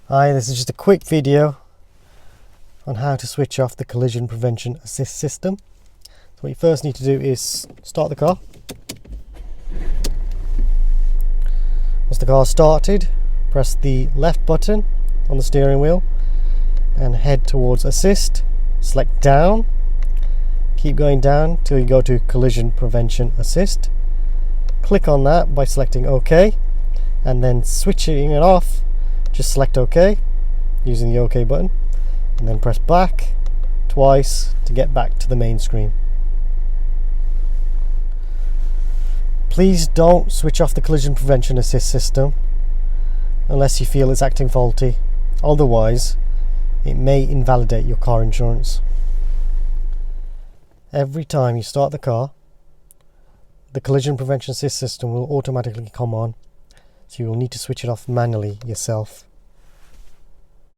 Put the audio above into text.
Hi, this is just a quick video on how to switch off the collision prevention assist system. So what you first need to do is start the car. Once the car is started, press the left button on the steering wheel and head towards assist. Select down, keep going down till you go to collision prevention assist. Click on that by selecting OK, and then switching it off, just select OK using the OK button and then press back twice to get back to the main screen. Please don't switch off the collision prevention assist system unless you feel it's acting faulty, otherwise it may invalidate your car insurance. Every time you start the car, the collision prevention assist system will automatically come on, so you will need to switch it off manually yourself.